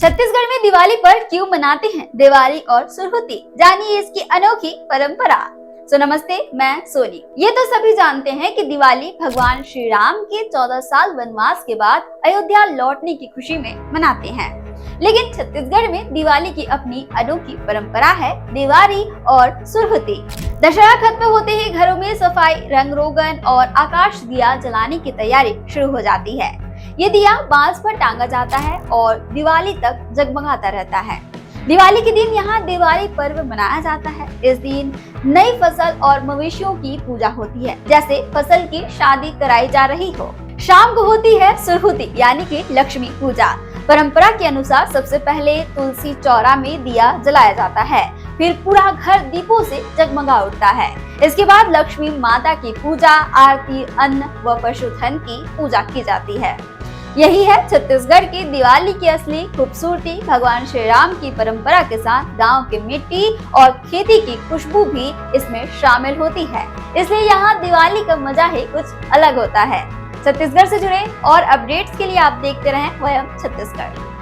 छत्तीसगढ़ में दिवाली पर क्यों मनाते हैं दिवाली और सुरहुती, जानिए इसकी अनोखी परंपरा। तो नमस्ते, मैं सोनी। ये तो सभी जानते हैं कि दिवाली भगवान श्री राम के 14 साल वनवास के बाद अयोध्या लौटने की खुशी में मनाते हैं। लेकिन छत्तीसगढ़ में दिवाली की अपनी अनोखी परंपरा है, दिवाली और सुरहुती। दशहरा खत्म होते ही घरों में सफाई, रंग रोगन और आकाश दिया जलाने की तैयारी शुरू हो जाती है। ये दिया बांस पर टांगा जाता है और दिवाली तक जगमगाता रहता है। दिवाली के दिन यहाँ दिवाली पर्व मनाया जाता है। इस दिन नई फसल और मवेशियों की पूजा होती है, जैसे फसल की शादी कराई जा रही हो। शाम को होती है सुरहुती यानी कि लक्ष्मी पूजा। परंपरा के अनुसार सबसे पहले तुलसी चौरा में दिया जलाया जाता है, फिर पूरा घर दीपों से जगमगा उठता है। इसके बाद लक्ष्मी माता की पूजा, आरती, अन्न व पशुधन की पूजा की जाती है। यही है छत्तीसगढ़ की दिवाली की असली खूबसूरती। भगवान श्री राम की परंपरा के साथ गांव की मिट्टी और खेती की खुशबू भी इसमें शामिल होती है, इसलिए यहाँ दिवाली का मजा ही कुछ अलग होता है। छत्तीसगढ़ से जुड़े और अपडेट्स के लिए आप देखते रहें वयम छत्तीसगढ़।